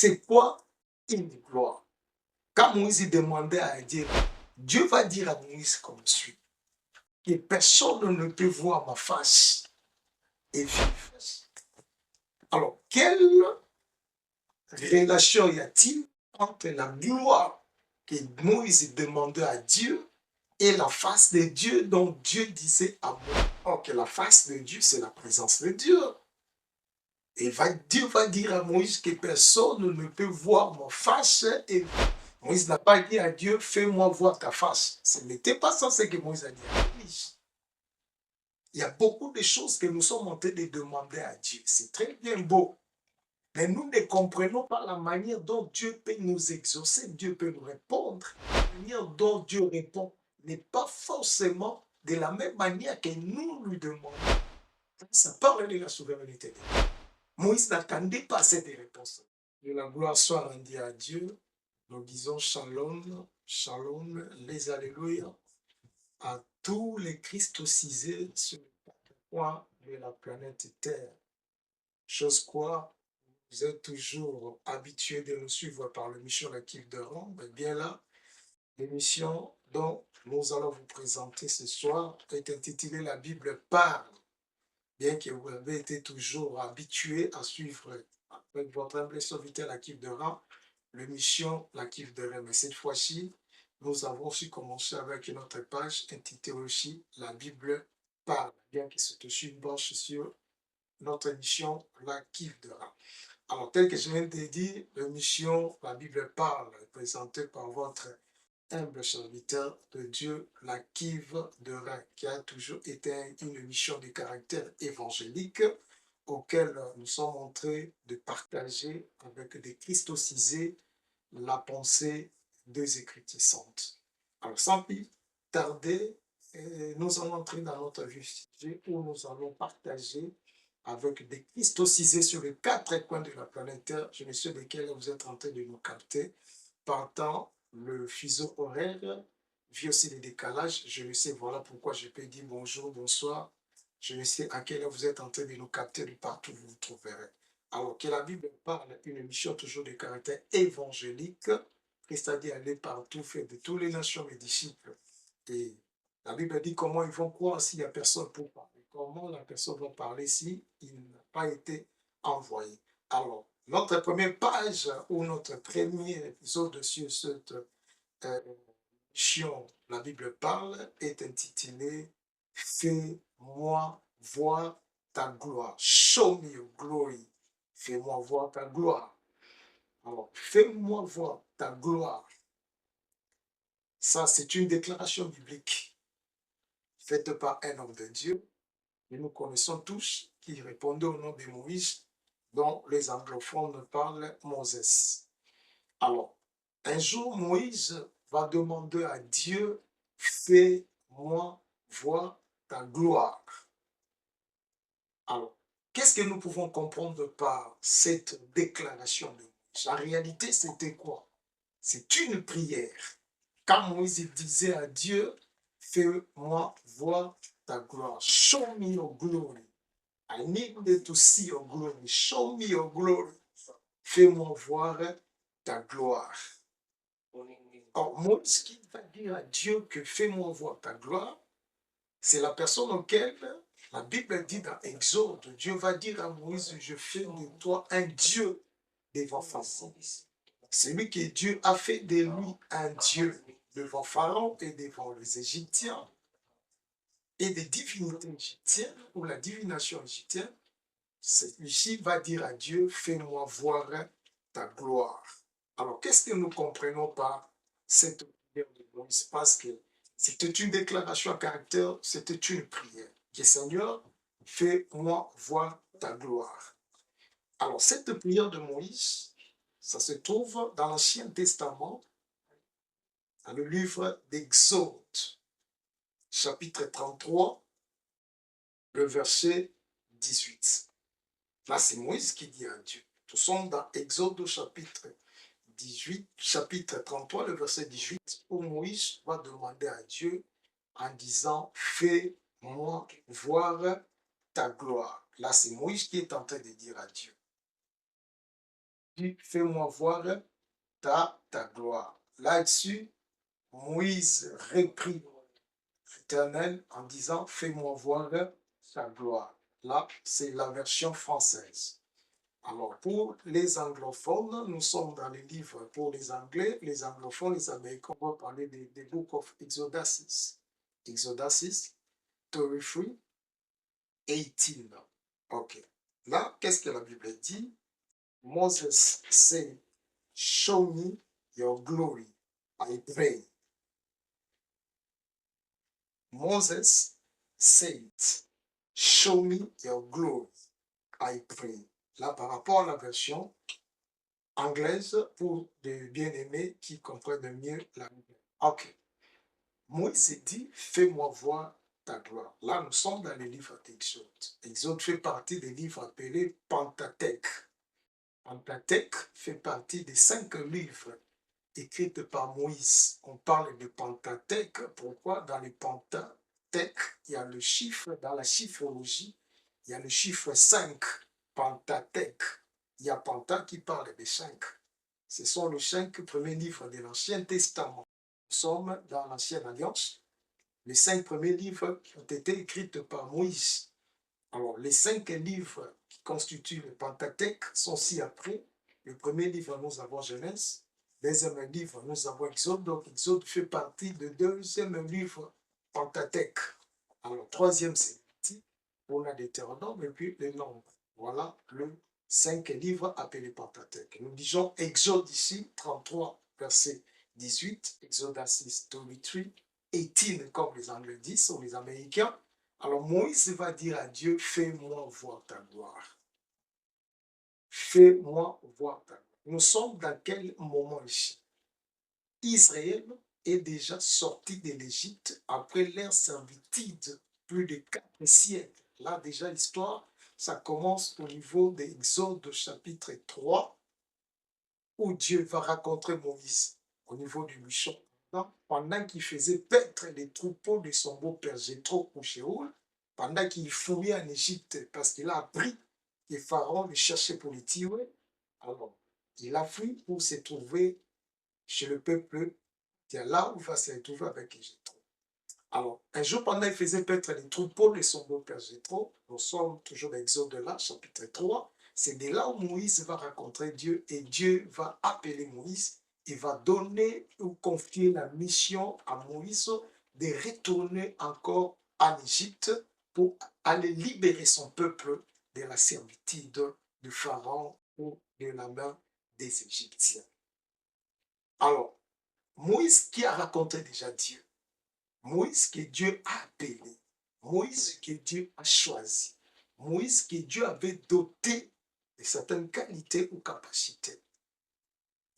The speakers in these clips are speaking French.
C'est quoi une gloire? Quand Moïse demandait à Dieu, Dieu va dire à Moïse comme suit, que personne ne peut voir ma face et vivre. Alors, quelle relation y a-t-il entre la gloire que Moïse demandait à Dieu et la face de Dieu dont Dieu disait à Moïse? Or que la face de Dieu, c'est la présence de Dieu. Et Dieu va dire à Moïse que personne ne peut voir ma face. Et Moïse n'a pas dit à Dieu, fais-moi voir ta face. Ce n'était pas ça ce que Moïse a dit à Moïse. Il y a beaucoup de choses que nous sommes en train de demander à Dieu. C'est très bien beau. Mais nous ne comprenons pas la manière dont Dieu peut nous exaucer, Dieu peut nous répondre. La manière dont Dieu répond n'est pas forcément de la même manière que nous lui demandons. Ça parle de la souveraineté de Dieu. Moïse n'attendait pas cette réponse. Que la gloire soit rendue à Dieu. Nous disons shalom, shalom, les alléluia à tous les christocisés sur le coin de la planète Terre. Chose quoi, vous êtes toujours habitués de nous suivre par l'émission La Kiff de Rome. Et bien là, l'émission dont nous allons vous présenter ce soir est intitulée La Bible parle. Bien que vous avez été toujours habitués à suivre avec votre humble serviteur La Kiff de Rome, l'émission La Kiff de Rome. Mais cette fois-ci, nous avons aussi commencé avec une autre page intitulée aussi La Bible parle. Bien que c'est aussi une branche sur notre émission La Kiff de Rome. Alors, tel que je viens de dire, l'émission La Bible parle est présentée par votre humble serviteur de Dieu, la Kiv de Rhin, qui a toujours été une émission de caractère évangélique auquel nous sommes en train de partager avec des christocisés la pensée des Écritures saintes. Alors, sans plus tarder, nous allons entrer dans notre vif sujet où nous allons partager avec des christocisés sur les 4 coins de la planète Terre, je ne sais lesquels vous êtes en train de nous capter, partant le fuseau horaire, via aussi les décalages, je ne sais, voilà pourquoi je peux dire bonjour, bonsoir, je ne sais à quelle heure vous êtes en train de nous capter de partout où vous vous trouverez. Alors que la Bible parle, une émission toujours de caractère évangélique, c'est-à-dire aller partout, faire de toutes les nations mes disciples. Et la Bible dit comment ils vont croire s'il n'y a personne pour parler. Comment la personne va parler s'il n'a pas été envoyé. Alors, notre première page ou notre premier épisode sur cette mission, la Bible parle, est intitulé Fais-moi voir ta gloire. Show me your glory. Fais-moi voir ta gloire. Alors, fais-moi voir ta gloire. Ça, c'est une déclaration biblique faite par un homme de Dieu. Et nous connaissons tous qui répondait au nom de Moïse, dont les anglophones parlent Moses. Alors, un jour, Moïse va demander à Dieu, fais-moi voir ta gloire. Alors, qu'est-ce que nous pouvons comprendre par cette déclaration de Moïse? En réalité, c'était quoi? C'est une prière. Quand Moïse disait à Dieu, fais-moi voir ta gloire. Show me your glory. I need to see your glory. Show me your glory. Fais-moi voir ta gloire. Or, Moïse qui va dire à Dieu que fais-moi voir ta gloire, c'est la personne auquel la Bible dit dans Exode, Dieu va dire à Moïse, je fais de toi un Dieu devant Pharaon. C'est lui que Dieu a fait de lui un Dieu devant Pharaon et devant les Égyptiens et des divinités égyptiennes ou la divination égyptienne. Celui-ci va dire à Dieu, fais-moi voir ta gloire. Alors, qu'est-ce que nous comprenons par cette prière de Moïse? Parce que c'était une déclaration à caractère, c'était une prière. Que Seigneur, fais-moi voir ta gloire. Alors, cette prière de Moïse, ça se trouve dans l'Ancien Testament, dans le livre d'Exode, chapitre 33, le verset 18. Là, c'est Moïse qui dit à Dieu. Nous sommes dans Exode chapitre 18, chapitre 33, le verset 18, où Moïse va demander à Dieu en disant, fais-moi voir ta gloire. Là, c'est Moïse qui est en train de dire à Dieu. dit, fais-moi voir ta gloire. Là-dessus, Moïse reprit l'Éternel en disant, fais-moi voir ta gloire. Là, c'est la version française. Alors, pour les anglophones, nous sommes dans les livres pour les anglais, les anglophones, les américains, on va parler des Book of Exodus. Exodus 33, 18. OK. Là, qu'est-ce que la Bible dit? Moses said, show me your glory, I pray. Moses said, show me your glory, I pray. Là, par rapport à la version anglaise, pour des bien-aimés qui comprennent mieux la Bible. OK. Moïse dit, fais-moi voir ta gloire. Là, nous sommes dans le livre d'Exode. Exode fait partie des livres appelés Pentateuque. Pentateuque fait partie des 5 livres écrits par Moïse. On parle de Pentateuque. Pourquoi? Dans les Pentateuque, il y a le chiffre, dans la chiffrologie, il y a le chiffre 5, Pentateuque. Il y a Penta qui parle de 5. Ce sont les 5 premiers livres de l'Ancien Testament. Nous sommes dans l'Ancienne Alliance. Les 5 premiers livres qui ont été écrits par Moïse. Alors, les 5 livres qui constituent le Pentateuque sont ci-après. Le premier livre, nous avons Genèse. Le deuxième livre, nous avons Exode. Donc, Exode fait partie du deuxième livre Pentateuque. Alors, troisième, c'est Lévitique. On a Deutéronome et puis les Nombres. Voilà le 5 livres appelés Pentateuque. Nous disons Exode ici, 33, verset 18. Exode 6, 33, 18, comme les Anglais disent, ou les Américains. Alors Moïse va dire à Dieu, fais-moi voir ta gloire. Fais-moi voir ta gloire. Nous sommes dans quel moment ici? Israël est déjà sorti de l'Égypte après leur servitude, plus de 4 siècles. Là déjà l'histoire, ça commence au niveau d'Exode chapitre 3, où Dieu va rencontrer Moïse au niveau du buisson. Pendant qu'il faisait paître les troupeaux de son beau-père Jéthro au Shéol, pendant qu'il fouillait en Égypte parce qu'il a appris que Pharaon le cherchait pour le tuer, alors il a fui pour se trouver chez le peuple, c'est là où il va se retrouver avec Jéthro. Alors, un jour, pendant qu'il faisait paître les troupeaux de son beau-père Jéthro, nous sommes toujours dans Exode là, chapitre 3, c'est de là où Moïse va rencontrer Dieu et Dieu va appeler Moïse et va donner ou confier la mission à Moïse de retourner encore en Égypte pour aller libérer son peuple de la servitude du Pharaon ou de la main des Égyptiens. Alors, Moïse qui a rencontré déjà Dieu, Moïse que Dieu a appelé, Moïse que Dieu a choisi, Moïse que Dieu avait doté de certaines qualités ou capacités.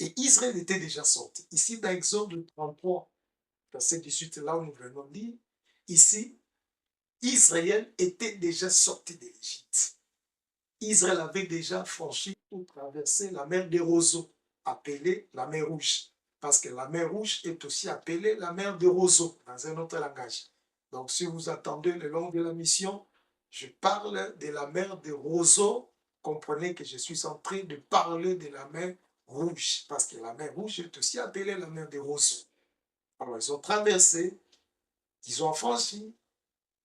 Et Israël était déjà sorti. Ici, dans Exode 33, verset 18, là où nous venons de lire, ici, Israël était déjà sorti de l'Égypte. Israël avait déjà franchi ou traversé la mer des roseaux, appelée la mer Rouge. Parce que la mer Rouge est aussi appelée la mer des roseaux, dans un autre langage. Donc, si vous attendez le long de la mission, je parle de la mer des roseaux. Comprenez que je suis en train de parler de la mer Rouge, parce que la mer Rouge est aussi appelée la mer des roseaux. Alors, ils ont traversé, ils ont franchi,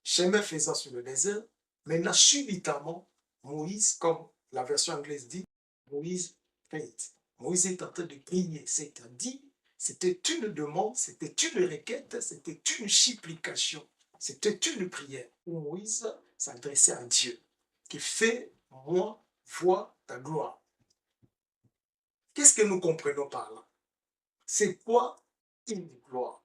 chemin faisant sur le désert. Maintenant, subitement, Moïse, comme la version anglaise dit, Moïse prayed. Moïse est en train de prier, c'est-à-dire, c'était une demande, c'était une requête, c'était une supplication, c'était une prière où Moïse s'adressait à Dieu, qui fait, moi, voir ta gloire. Qu'est-ce que nous comprenons par là? C'est quoi une gloire?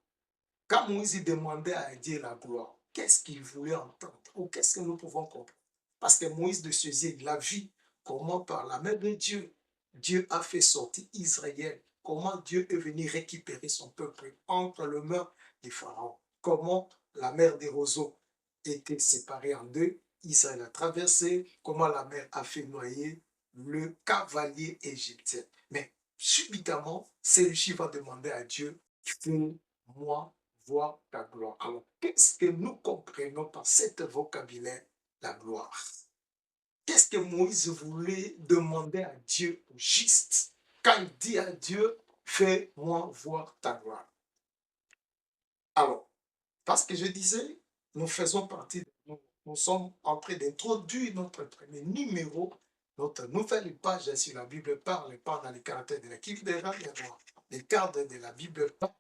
Quand Moïse demandait à Dieu la gloire, qu'est-ce qu'il voulait entendre ou qu'est-ce que nous pouvons comprendre? Parce que Moïse de Césaire, il a vu comment par la main de Dieu, Dieu a fait sortir Israël. Comment Dieu est venu récupérer son peuple entre les mains des pharaons. Comment la mer des roseaux était séparée en deux. Israël a traversé. Comment la mer a fait noyer le cavalier égyptien. Mais subitement, celui-ci va demander à Dieu, fais-moi voir ta gloire. Alors, qu'est-ce que nous comprenons par cet vocabulaire, la gloire? Qu'est-ce que Moïse voulait demander à Dieu au juste quand il dit à Dieu, fais-moi voir ta gloire. Alors, parce que je disais, nous faisons partie, nous sommes en train d'introduire notre premier numéro, notre nouvelle page sur la Bible parle, pas dans les caractères de l'équipe des rangs, les cadres de la Bible parle.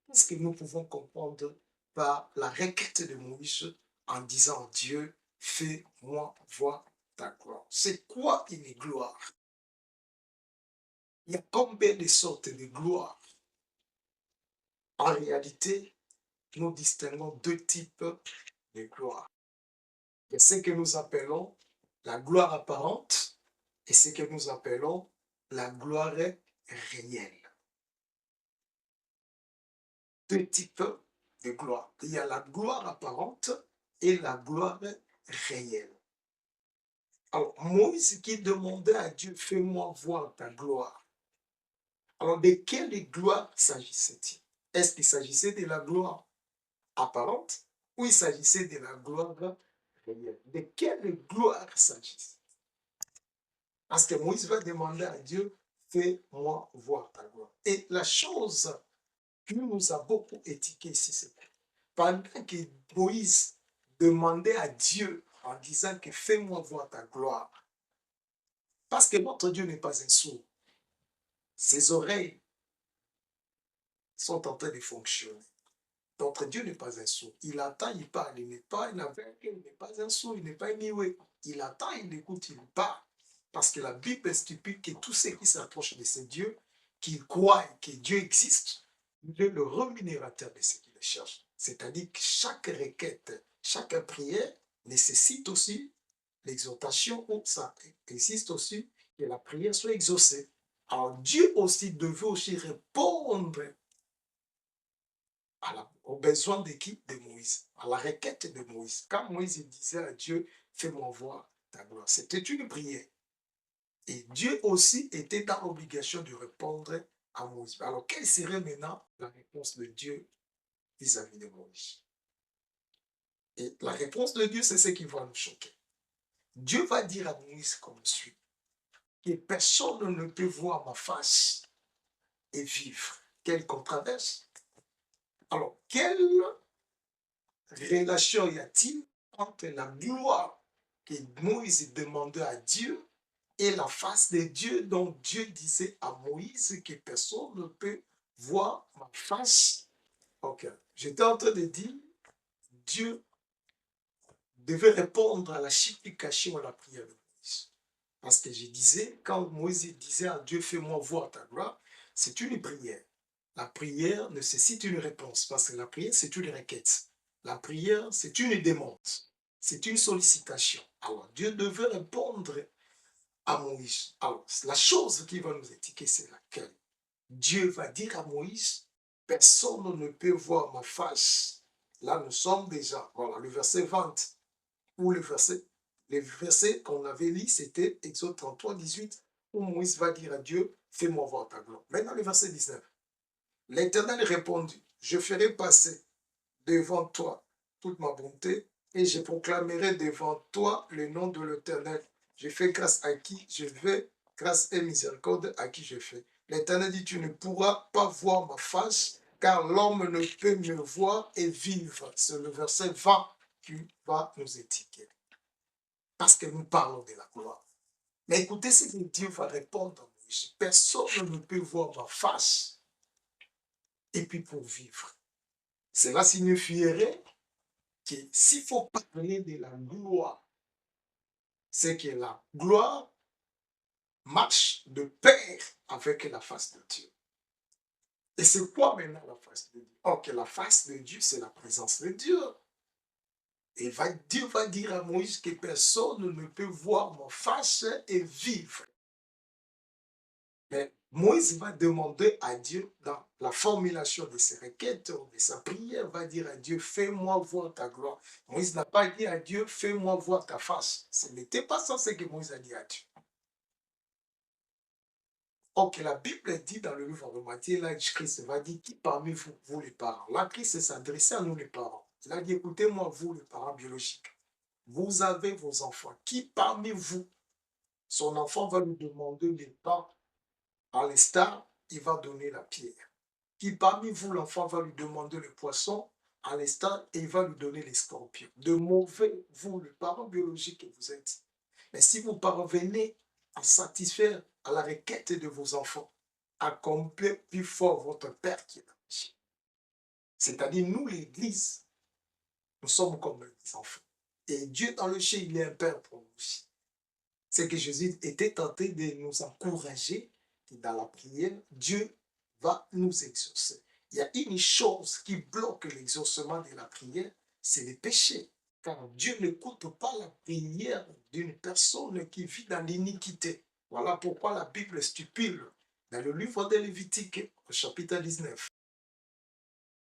Qu'est-ce que nous pouvons comprendre par la requête de Moïse en disant Dieu, fais-moi voir ta gloire. C'est quoi une gloire? Il y a combien de sortes de gloire? En réalité, nous distinguons deux types de gloire. Il y a ce que nous appelons la gloire apparente et ce que nous appelons la gloire réelle. Deux types de gloire. Il y a la gloire apparente et la gloire réelle. Alors, Moïse qui demandait à Dieu, fais-moi voir ta gloire. Alors, de quelle gloire s'agissait-il? Est-ce qu'il s'agissait de la gloire apparente ou il s'agissait de la gloire réelle? De quelle gloire s'agissait? Parce que Moïse va demander à Dieu, fais-moi voir ta gloire. Et la chose qui nous a beaucoup étiqué ici, c'est que pendant que Moïse demandait à Dieu en disant que fais-moi voir ta gloire, parce que notre Dieu n'est pas un sourd, ses oreilles sont en train de fonctionner. Notre Dieu n'est pas un sourd. Il attend, il parle. Il n'est pas un aveugle, il n'est pas un sourd, il n'est pas un muet. Il attend, il écoute, il parle. Parce que la Bible stipule que tous ceux qui s'approchent de ce Dieu, qu'ils croient que Dieu existe, il est le rémunérateur de ceux qui le cherchent. C'est-à-dire que chaque requête, chaque prière nécessite aussi l'exhortation ou ça existe aussi que la prière soit exaucée. Alors Dieu aussi devait aussi répondre aux besoins de qui? De Moïse, à la requête de Moïse. Quand Moïse disait à Dieu, fais-moi voir ta gloire, c'était une prière. Et Dieu aussi était dans l'obligation de répondre à Moïse. Alors, quelle serait maintenant la réponse de Dieu vis-à-vis de Moïse? Et la réponse de Dieu, c'est ce qui va nous choquer. Dieu va dire à Moïse comme suit, que personne ne peut voir ma face et vivre. Quelle controverse! Alors, quelle relation y a-t-il entre la gloire que Moïse demandait à Dieu et la face de Dieu dont Dieu disait à Moïse que personne ne peut voir ma face? Ok, j'étais en train de dire, Dieu devait répondre à la supplication, à la prière de Moïse. Parce que je disais, quand Moïse disait à Dieu, fais-moi voir ta gloire, c'est une prière. La prière nécessite une réponse, parce que la prière, c'est une requête. La prière, c'est une demande. C'est une sollicitation. Alors, Dieu devait répondre à Moïse. Alors, la chose qui va nous indiquer, c'est laquelle? Dieu va dire à Moïse, personne ne peut voir ma face. Là, nous sommes déjà, voilà, le verset 20, ou le verset qu'on avait lu, c'était Exode 33, 18, où Moïse va dire à Dieu, fais-moi voir ta gloire. Maintenant, le verset 19. L'Éternel répondit, je ferai passer devant toi toute ma bonté et je proclamerai devant toi le nom de l'Éternel. Je fais grâce à qui je veux, grâce et miséricorde à qui je fais. L'Éternel dit, tu ne pourras pas voir ma face, car l'homme ne peut me voir et vivre. C'est le verset 20 qui va nous étiqueter. Parce que nous parlons de la gloire. Mais écoutez ce que Dieu va répondre à Moïse. Personne ne peut voir ma face et puis pour vivre. Cela signifierait que s'il faut parler de la gloire, c'est que la gloire marche de pair avec la face de Dieu. Et c'est quoi maintenant la face de Dieu? Ok, la face de Dieu, c'est la présence de Dieu. Et Dieu va dire à Moïse que personne ne peut voir ma face et vivre. Mais Moïse va demander à Dieu, dans la formulation de ses requêtes, de sa prière, va dire à Dieu, fais-moi voir ta gloire. Moïse n'a pas dit à Dieu, fais-moi voir ta face. Ce n'était pas ça ce que Moïse a dit à Dieu. Ok, la Bible dit dans le livre de Matthieu, là, Christ va dire, qui parmi vous, vous les parents? Là, Christ s'adressait à nous les parents. Il a dit, écoutez-moi, vous les parents biologiques. Vous avez vos enfants. Qui parmi vous, son enfant va lui demander les pains à l'instar, il va donner la pierre. Qui parmi vous, l'enfant va lui demander le poisson à l'instant et il va lui donner les scorpions. De mauvais, vous, le parent biologique que vous êtes. Mais si vous parvenez à satisfaire à la requête de vos enfants, accomplir plus fort votre Père qui est dans les cieux. C'est-à-dire, nous, l'Église, nous sommes comme les enfants. Et Dieu dans le ciel, il est un Père pour nous aussi. C'est que Jésus était tenté de nous encourager que dans la prière, Dieu va nous exaucer. Il y a une chose qui bloque l'exaucement de la prière, c'est le péché. Car Dieu n'écoute pas la prière d'une personne qui vit dans l'iniquité. Voilà pourquoi la Bible stipule dans le livre de Lévitique, au chapitre 19.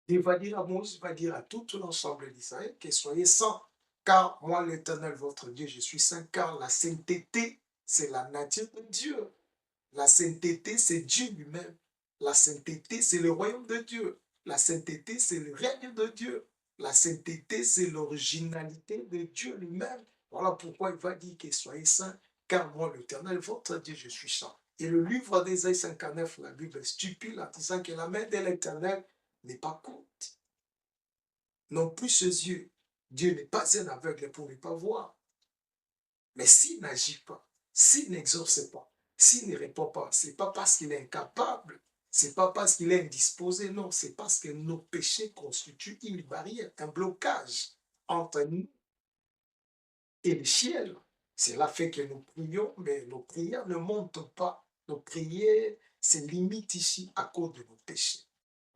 Il va dire à Moïse, il va dire à tout l'ensemble d'Israël que soyez saints, car moi, l'Éternel, votre Dieu, je suis saint, car la sainteté, c'est la nature de Dieu. La sainteté, c'est Dieu lui-même. La sainteté, c'est le royaume de Dieu. La sainteté, c'est le règne de Dieu. La sainteté, c'est l'originalité de Dieu lui-même. Voilà pourquoi il va dire que soyez saints, car moi, l'Éternel, votre Dieu, je suis saint. Et le livre d'Ésaïe 59, la Bible stipule en disant que la main de l'Éternel n'est pas courte. Non plus ses yeux. Dieu n'est pas un aveugle pour ne pas voir. Mais s'il n'agit pas, s'il n'exauce pas, s'il ne répond pas, ce n'est pas parce qu'il est incapable, ce n'est pas parce qu'il est indisposé, non, c'est parce que nos péchés constituent une barrière, un blocage entre nous et le ciel. Cela fait que nous prions, mais nos prières ne montent pas. Nos prières se limitent ici à cause de nos péchés.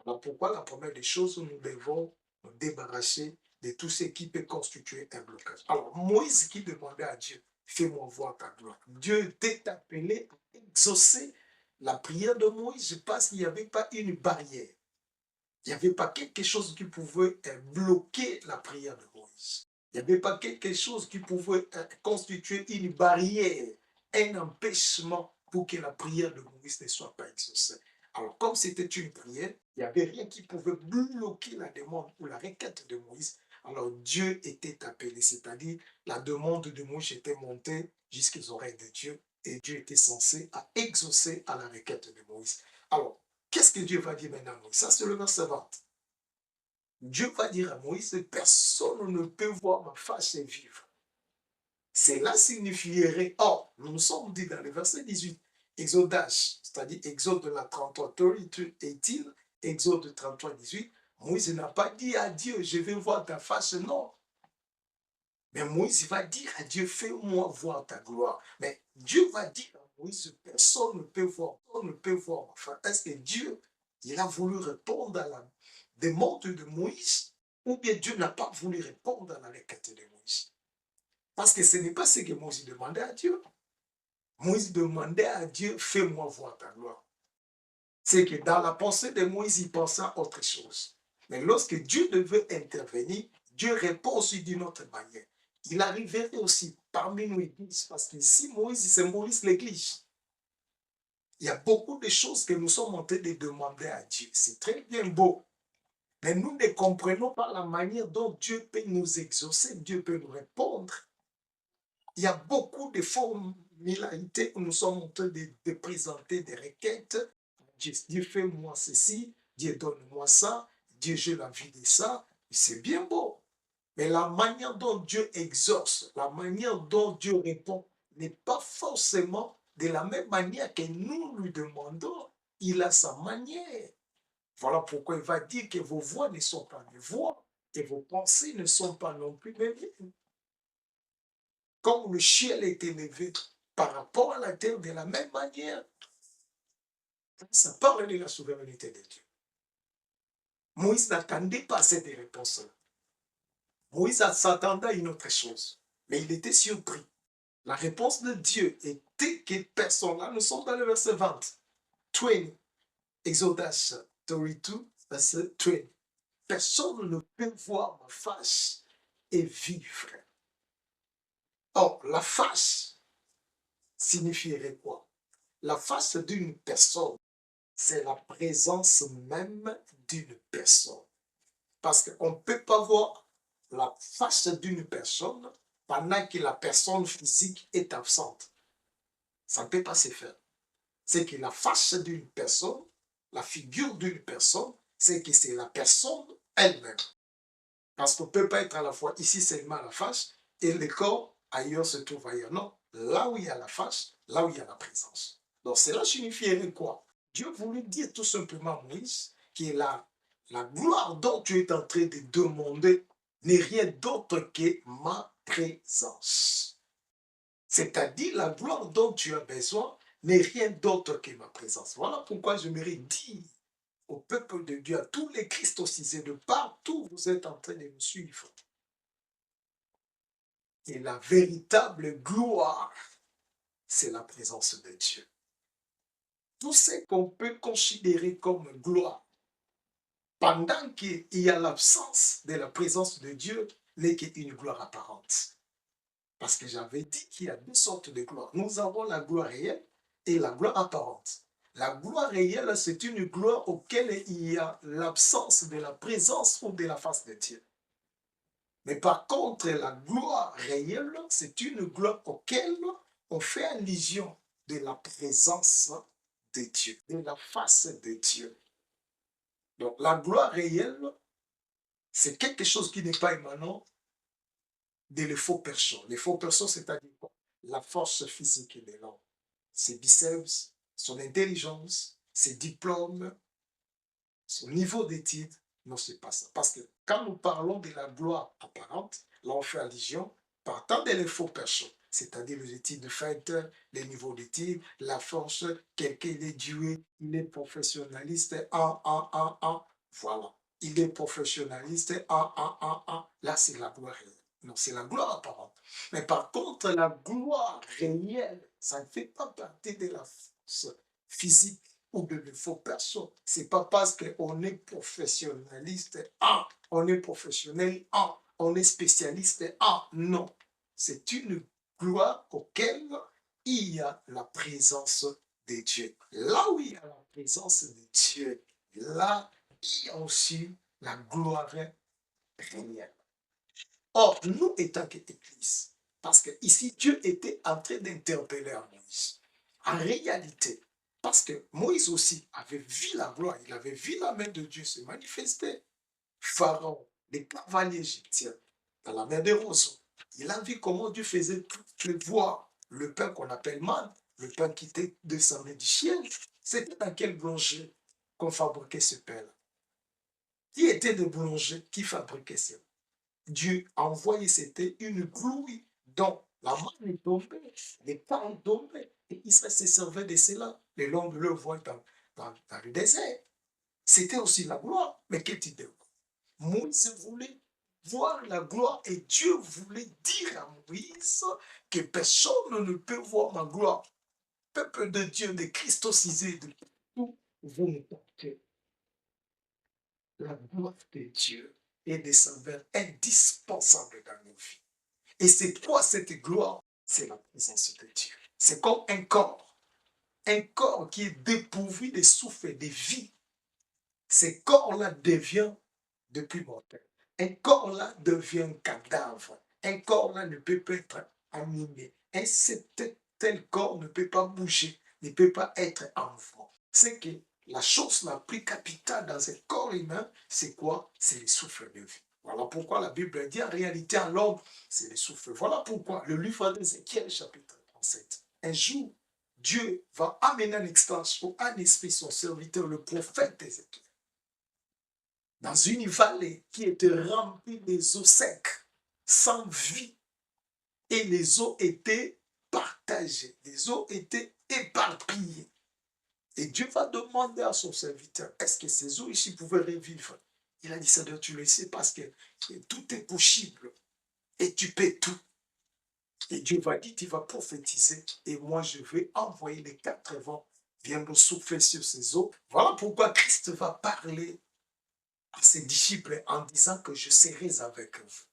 Alors pourquoi la première des choses, nous devons nous débarrasser de tout ce qui peut constituer un blocage. Alors Moïse qui demandait à Dieu, fais-moi voir ta gloire. Dieu était appelé à exaucer la prière de Moïse parce qu'il n'y avait pas une barrière. Il n'y avait pas quelque chose qui pouvait bloquer la prière de Moïse. Il n'y avait pas quelque chose qui pouvait constituer une barrière, un empêchement pour que la prière de Moïse ne soit pas exaucée. Alors, comme c'était une prière, il n'y avait rien qui pouvait bloquer la demande ou la requête de Moïse. Alors, Dieu était appelé, c'est-à-dire la demande de Moïse était montée jusqu'aux oreilles de Dieu et Dieu était censé à exaucer à la requête de Moïse. Alors, qu'est-ce que Dieu va dire maintenant à Moïse? Ça, c'est le verset 20. Dieu va dire à Moïse, personne ne peut voir ma face et vivre. Cela signifierait, or, nous nous sommes dit dans le verset 18, Exodage, c'est-à-dire Exode de la 33, 32, 18, Exode 33, 18, Moïse n'a pas dit à Dieu, je vais voir ta face, non. Mais Moïse va dire à Dieu, fais-moi voir ta gloire. Mais Dieu va dire à Moïse, personne ne peut voir, personne ne peut voir. Enfin, est-ce que Dieu, il a voulu répondre à la demande de Moïse, ou bien Dieu n'a pas voulu répondre à la requête de Moïse? Parce que ce n'est pas ce que Moïse demandait à Dieu. Moïse demandait à Dieu, fais-moi voir ta gloire. C'est que dans la pensée de Moïse, il pensait à autre chose. Mais lorsque Dieu devait intervenir, Dieu répond aussi d'une autre manière. Il arriverait aussi parmi nous, l'Église, parce que si Moïse symbolise l'Église, il y a beaucoup de choses que nous sommes en train de demander à Dieu. C'est très bien beau. Mais nous ne comprenons pas la manière dont Dieu peut nous exaucer, Dieu peut nous répondre. Il y a beaucoup de formalités où nous sommes en train de présenter des requêtes. Dieu fais-moi ceci, Dieu donne-moi ça, Dieu j'ai la vie de ça. C'est bien beau. Mais la manière dont Dieu exauce, la manière dont Dieu répond, n'est pas forcément de la même manière que nous lui demandons. Il a sa manière. Voilà pourquoi il va dire que vos voix ne sont pas mes voix et vos pensées ne sont pas non plus mes miennes. Comme le ciel est élevé par rapport à la terre de la même manière, ça parle de la souveraineté de Dieu. Moïse n'attendait pas cette réponse-là. Moïse s'attendait à une autre chose, mais il était surpris. La réponse de Dieu était que personne, là nous sommes dans le verset 20, 20, Exodus 32, verset 20. Personne ne peut voir ma face et vivre. Or, la face signifierait quoi? La face d'une personne, c'est la présence même d'une personne. Parce qu'on ne peut pas voir la face d'une personne pendant que la personne physique est absente. Ça ne peut pas se faire. C'est que la face d'une personne, la figure d'une personne, c'est que c'est la personne elle-même. Parce qu'on ne peut pas être à la fois ici seulement la face et le corps ailleurs se trouve ailleurs. Non, là où il y a la face, là où il y a la présence. Donc cela signifierait quoi? Dieu voulait dire tout simplement à Moïse que la gloire dont tu es en train de demander n'est rien d'autre que ma présence. C'est-à-dire la gloire dont tu as besoin n'est rien d'autre que ma présence. Voilà pourquoi je j'aimerais dire au peuple de Dieu, à tous les christosisés de partout, vous êtes en train de me suivre. Et la véritable gloire, c'est la présence de Dieu. Tout ce qu'on peut considérer comme gloire, pendant qu'il y a l'absence de la présence de Dieu, n'est qu'une gloire apparente. Parce que j'avais dit qu'il y a deux sortes de gloire. Nous avons la gloire réelle et la gloire apparente. La gloire réelle, c'est une gloire auquel il y a l'absence de la présence ou de la face de Dieu. Mais par contre, la gloire réelle, c'est une gloire auquel on fait allusion de la présence de Dieu, de la face de Dieu. Donc la gloire réelle, c'est quelque chose qui n'est pas émanant de les faux personnes. Les faux personnes, c'est-à-dire quoi? La force physique de l'homme, ses biceps, son intelligence, ses diplômes, son niveau d'études. Non, c'est pas ça. Parce que quand nous parlons de la gloire apparente, là on fait allusion partant des faux personnes, c'est-à-dire les études faites, les niveaux d'études, la force, quelqu'un il est doué, il est professionnaliste, voilà. Il est professionnaliste, là c'est la gloire réelle. Non, c'est la gloire apparente. Mais par contre, la gloire réelle, ça ne fait pas partie de la force physique ou de faux personnes. C'est pas parce qu'on est professionnaliste, on est professionnel, on est spécialiste, non. C'est une gloire auquel il y a la présence de Dieu. Là où il y a la présence de Dieu, là, il y a aussi la gloire réelle. Or, nous étant qu'Église, parce que ici, Dieu était en train d'interpeller à Moïse. En réalité, parce que Moïse aussi avait vu la gloire, il avait vu la main de Dieu se manifester. Pharaon, les cavaliers égyptiens, dans la mer des roseaux, il a vu comment Dieu faisait pleuvoir le pain qu'on appelle manne, le pain qui était descendu du ciel. C'était dans quel boulanger qu'on fabriquait ce pain-là? Qui était le boulanger qui fabriquait ce pain? Dieu a envoyé, c'était une pluie dont la manne est tombée, les pains tombaient, et Israël se servait de cela le long de leur voie dans le désert. C'était aussi la gloire, mais quel type de gloire? Moïse voulait voir la gloire et Dieu voulait dire à Moïse que personne ne peut voir ma gloire. Peuple de Dieu, de christosisés, de tout, vous me portez la gloire de Dieu et des saveurs indispensables dans nos vies. Et c'est quoi cette gloire? C'est la présence de Dieu. C'est comme un corps qui est dépourvu de souffle et de vie. Ce corps-là devient depuis mortel. Un corps-là devient un cadavre. Un corps-là ne peut pas être animé. Un tel corps ne peut pas bouger, ne peut pas être en mouvement. C'est que la chose la plus capitale dans un corps humain, c'est quoi? C'est le souffle de vie. Voilà pourquoi la Bible dit en réalité en l'homme, c'est le souffle. Voilà pourquoi le livre d'Ézéchiel, chapitre 37. Un jour, Dieu va amener un extension, un esprit, son serviteur, le prophète Ézéchiel, dans une vallée qui était remplie des eaux secs, sans vie. Et les eaux étaient partagées, les eaux étaient éparpillées. Et Dieu va demander à son serviteur, est-ce que ces eaux ici pouvaient revivre? Il a dit, Seigneur, tu le sais parce que tout est possible et tu peux tout. Et Dieu va dire, tu vas prophétiser et moi je vais envoyer les 4 vents viennent souffler sur ces eaux. Voilà pourquoi Christ va parler à ses disciples en disant que je serai avec vous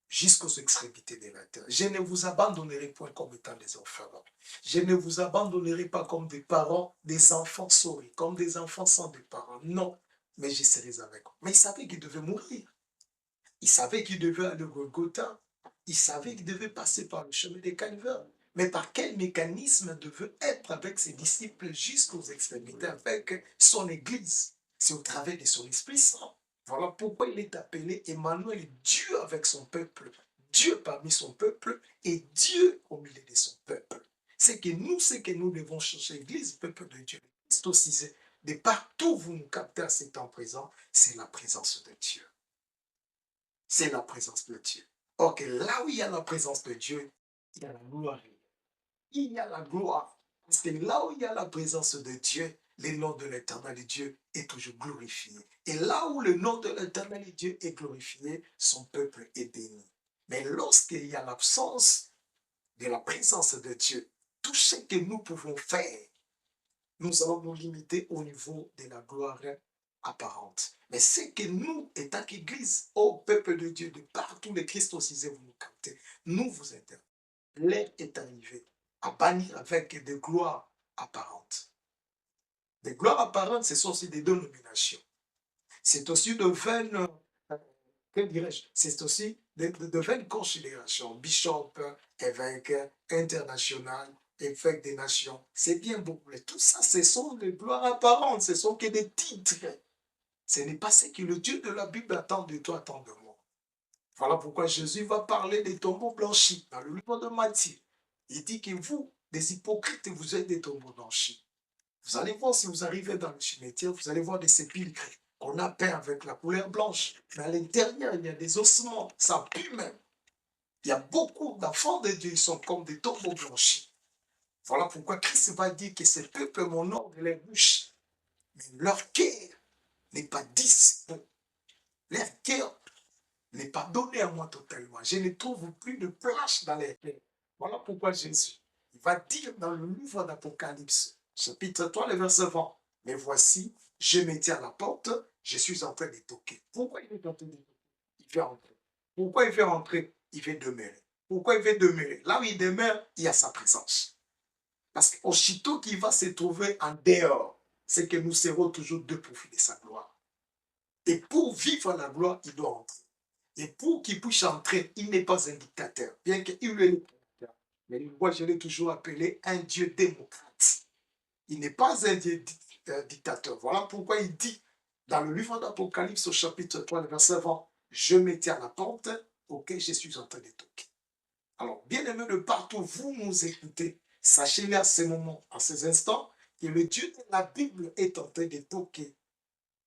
jusqu'aux extrémités de la terre. Je ne vous abandonnerai point comme étant des orphelins. Je ne vous abandonnerai pas comme des parents, des enfants souris, comme des enfants sans des parents. Non, mais je serai avec vous. Mais il savait qu'il devait mourir. Il savait qu'il devait aller au Golgotha. Il savait qu'il devait passer par le chemin des calvaires. Mais par quel mécanisme devait être avec ses disciples jusqu'aux extrémités, avec son Église? C'est au travers de son Esprit Saint. Voilà pourquoi il est appelé Emmanuel, Dieu avec son peuple, Dieu parmi son peuple et Dieu au milieu de son peuple. C'est que nous devons chercher l'Église, peuple de Dieu. C'est aussi de partout où vous nous captez à ce temps présent, c'est la présence de Dieu. C'est la présence de Dieu. Ok, là où il y a la présence de Dieu, il y a la gloire. Il y a la gloire. Parce que là où il y a la présence de Dieu, le nom de l'éternel Dieu est toujours glorifié. Et là où le nom de l'éternel Dieu est glorifié, son peuple est béni. Mais lorsqu'il y a l'absence de la présence de Dieu, tout ce que nous pouvons faire, nous allons nous limiter au niveau de la gloire apparente. Mais c'est que nous, étant qu'Église, au peuple de Dieu, de partout les Christ aussi, vous nous captez, nous vous interpellons. L'heure est arrivée à bannir avec des gloires apparentes. Des gloires apparentes, ce sont aussi des dénominations. C'est aussi de vaines, que dirais-je, c'est aussi de vaines considérations. Bishop, évêque, international, évêque des nations, c'est bien beau. Mais tout ça, ce sont des gloires apparentes, ce sont que des titres. Ce n'est pas ce que le Dieu de la Bible attend de toi, attend de moi. Voilà pourquoi Jésus va parler des tombeaux blanchis dans le livre de Matthieu. Il dit que vous, des hypocrites, vous êtes des tombeaux blanchis. Vous allez voir si vous arrivez dans le cimetière, vous allez voir des sépulcres qu'on a peints avec la couleur blanche. Mais à l'intérieur, il y a des ossements, ça pue même. Il y a beaucoup d'enfants de Dieu, ils sont comme des tombeaux blanchis. Voilà pourquoi Christ va dire que ces peuples m'honorent de leur bouche, mais leur cœur n'est pas dispo. Leur cœur n'est pas donné à moi totalement. Je ne trouve plus de place dans les cœurs. Voilà pourquoi Jésus il va dire dans le livre d'Apocalypse, chapitre 3, le verset 20, mais voici, je me tiens à la porte, je suis en train de toquer. Pourquoi il est en train de toquer? Il fait entrer. Pourquoi il fait entrer? Il veut demeurer. Pourquoi il veut demeurer? Là où il demeure, il y a sa présence. Parce qu'aussitôt qu'il va se trouver en dehors, c'est que nous serons toujours deux profils de sa gloire. Et pour vivre la gloire, il doit entrer. Et pour qu'il puisse entrer, il n'est pas un dictateur, bien qu'il est le dictateur. Mais moi, je l'ai toujours appelé un Dieu démocrate. Il n'est pas un Dieu dictateur. Voilà pourquoi il dit dans le livre d'Apocalypse au chapitre 3, le verset 20, je me tiens à la porte auquel je suis en train de toquer. Alors, bien aimé de partout, vous nous écoutez, sachez-le à ces moments, à ces instants, que le Dieu de la Bible est en train de toquer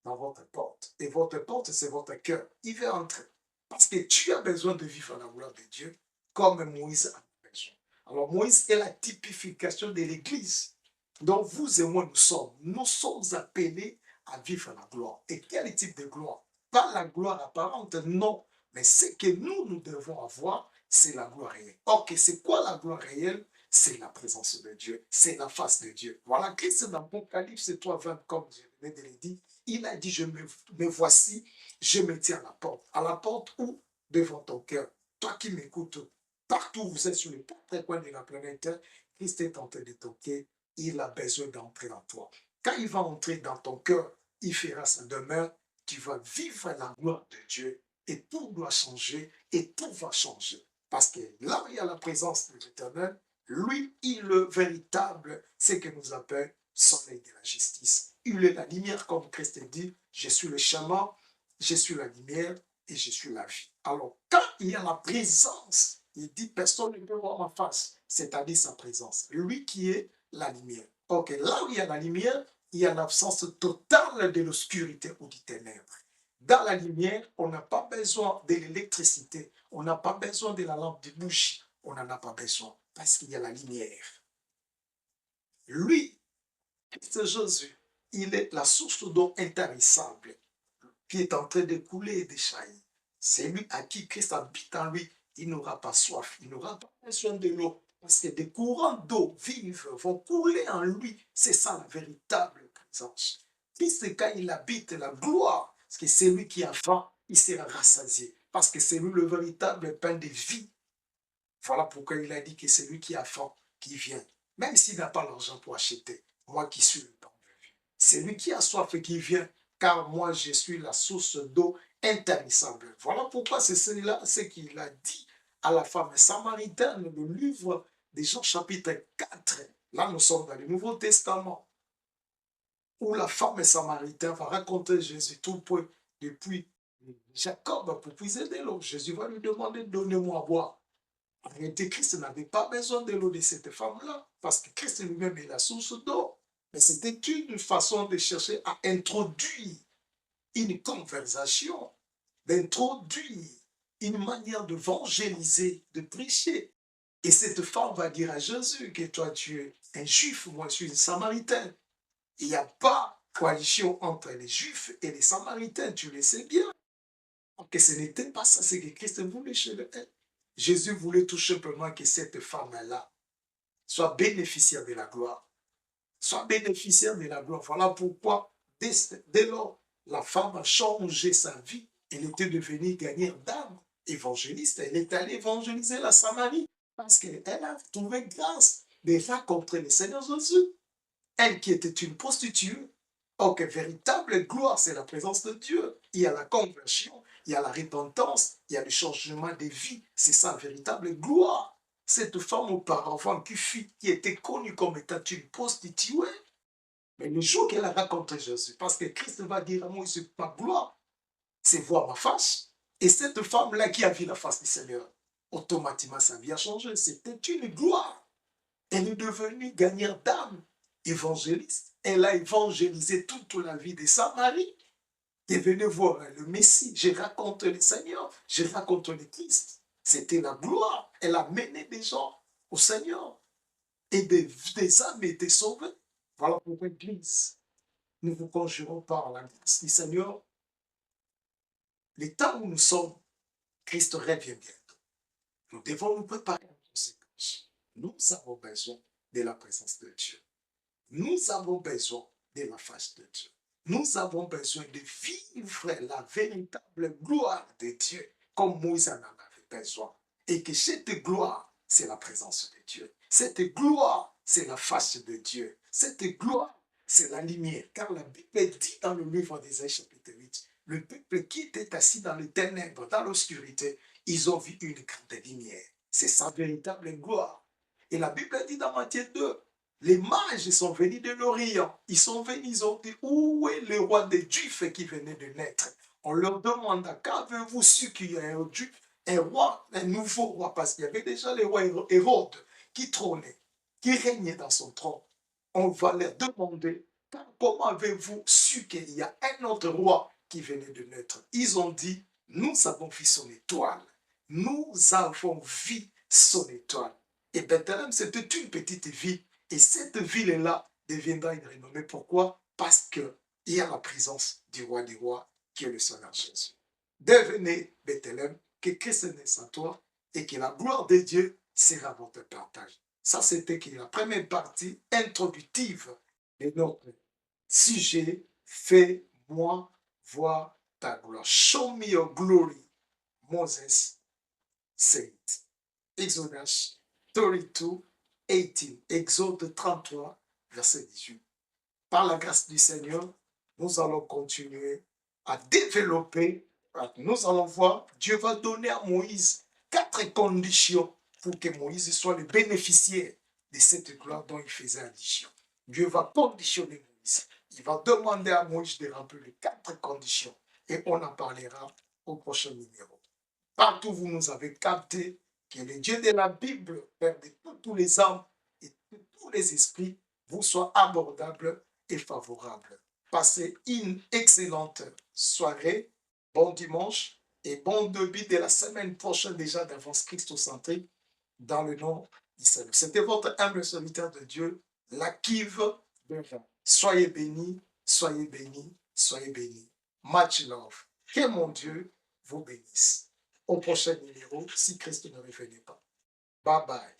dans votre porte. Et votre porte, c'est votre cœur. Il veut entrer. Parce que tu as besoin de vivre la gloire de Dieu comme Moïse a besoin. Alors Moïse est la typification de l'Église dont vous et moi nous sommes. Nous sommes appelés à vivre la gloire. Et quel type de gloire? Pas la gloire apparente, non. Mais ce que nous devons avoir, c'est la gloire réelle. Ok, c'est quoi la gloire réelle? C'est la présence de Dieu, c'est la face de Dieu. Voilà, Christ dans l'Apocalypse 3:20, comme je venais de le dire, il a dit, me voici, je me tiens à la porte où? Devant ton cœur. Toi qui m'écoutes, partout où vous êtes sur les quatre coins de la planète, Christ est en train de toquer, il a besoin d'entrer en toi. Quand il va entrer dans ton cœur, il fera sa demeure, tu vas vivre la gloire de Dieu et tout doit changer et tout va changer. Parce que là où il y a la présence de l'Éternel, lui, il est le véritable, ce que nous appelons soleil de la justice. Il est la lumière, comme Christ dit, je suis le chemin, je suis la lumière et je suis la vie. Alors, quand il y a la présence, il dit, personne ne peut voir ma face, c'est-à-dire sa présence. Lui qui est la lumière. Ok, là où il y a la lumière, il y a l'absence totale de l'obscurité ou du ténèbre. Dans la lumière, on n'a pas besoin de l'électricité, on n'a pas besoin de la lampe de bougie, on n'en a pas besoin parce qu'il y a la lumière. Lui, Christ Jésus, il est la source d'eau intarissable qui est en train de couler et de jaillir. C'est lui à qui Christ habite en lui. Il n'aura pas soif, il n'aura pas besoin de l'eau. Parce que des courants d'eau vive vont couler en lui. C'est ça la véritable présence. Christ, quand il habite la gloire, parce que c'est lui qui a faim, il sera rassasié. Parce que c'est lui le véritable pain de vie. Voilà pourquoi il a dit que c'est lui qui a faim, qui vient. Même s'il n'a pas l'argent pour acheter, moi qui suis le pain de vie. C'est lui qui a soif et qui vient, car moi je suis la source d'eau intarissable. Voilà pourquoi c'est cela ce qu'il a dit à la femme samaritaine, le livre de Jean chapitre 4. Là, nous sommes dans le Nouveau Testament, où la femme samaritaine va raconter Jésus tout point depuis Jacob pour puiser de l'eau. Jésus va lui demander, donnez-moi à boire. En réalité, Christ n'avait pas besoin de l'eau de cette femme-là, parce que Christ lui-même est la source d'eau. Mais c'était une façon de chercher à introduire une conversation, d'introduire une manière d'évangéliser, de prêcher. Et cette femme va dire à Jésus que toi tu es un juif, moi je suis une samaritaine. Il n'y a pas coalition entre les juifs et les samaritains, tu le sais bien. Que ce n'était pas ça, c'est que Christ voulait chez elle. Jésus voulait tout simplement que cette femme-là soit bénéficiaire de la gloire. Soit bénéficiaire de la gloire. Voilà pourquoi, dès lors, la femme a changé sa vie. Elle était devenue gagnante d'âme, évangéliste. Elle est allée évangéliser la Samarie parce qu'elle a trouvé grâce de rencontrer le Seigneur Jésus. Elle qui était une prostituée. Oh, que véritable gloire, c'est la présence de Dieu. Il y a la conversion, il y a la repentance, il y a le changement de vie. C'est ça, véritable gloire. Cette femme auparavant qui était connue comme étant une prostituée, mais le jour qu'elle a rencontré Jésus, parce que Christ va dire à Moïse, ma gloire, c'est voir ma face. Et cette femme-là qui a vu la face du Seigneur, automatiquement sa vie a changé. C'était une gloire. Elle est devenue gagnante d'âme, évangéliste. Elle a évangélisé toute la vie de Samarie. Elle est venue voir le Messie. J'ai raconté le Seigneur, j'ai raconté le Christ. C'était la gloire. Elle a mené des gens au Seigneur. Et des âmes étaient sauvées. Voilà pourquoi l'Église, nous vous conjurons par la grâce du Seigneur. Les temps où nous sommes, Christ revient bientôt. Nous devons nous préparer en conséquence. Nous avons besoin de la présence de Dieu. Nous avons besoin de la face de Dieu. Nous avons besoin de vivre la véritable gloire de Dieu, comme Moïse en avait besoin. Et que cette gloire, c'est la présence de Dieu. Cette gloire, c'est la face de Dieu. Cette gloire, c'est la lumière. Car la Bible dit dans le livre d'Ésaïe chapitre 8, le peuple qui était assis dans les ténèbres, dans l'obscurité, ils ont vu une grande lumière. C'est sa véritable gloire. Et la Bible dit dans Matthieu 2, les mages sont venus de l'Orient. Ils sont venus, ils ont dit, où est le roi des Juifs qui venait de naître? On leur demanda, qu'avez-vous su qu'il y a un roi, un nouveau roi? Parce qu'il y avait déjà le roi Hérode qui trônait, qui régnait dans son trône. On va leur demander, comment avez-vous su qu'il y a un autre roi qui venait de naître? Ils ont dit, nous avons vu son étoile. Nous avons vu son étoile. Et Bethléem, c'était une petite ville. Et cette ville-là deviendra une renommée. Pourquoi? Parce qu'il y a la présence du roi des rois, qui est le Seigneur Jésus. Devenez Bethléem, que Christ naisse en toi, et que la gloire de Dieu sera votre partage. Ça, c'était la première partie introductive de notre sujet. Fais-moi voir ta gloire. Show me your glory, Moses said. Exodus 32, 18. Exode 33, verset 18. Par la grâce du Seigneur, nous allons continuer à développer. Nous allons voir, Dieu va donner à Moïse 4 conditions pour que Moïse soit le bénéficiaire de cette gloire dont il faisait allusion. Dieu va conditionner Moïse. Il va demander à Moïse de remplir les 4 conditions. Et on en parlera au prochain numéro. Partout où vous nous avez capté, que le Dieu de la Bible, Père de tous les âmes et de tous les esprits, vous soit abordable et favorable. Passez une excellente soirée, bon dimanche et bon début de la semaine prochaine déjà d'avance christocentrique dans le nom du Seigneur. C'était votre humble serviteur de Dieu, l'Akiv Bevin. Soyez bénis, soyez bénis, soyez bénis. Much love. Que mon Dieu vous bénisse. Au prochain numéro, si Christ ne revenait pas. Bye bye.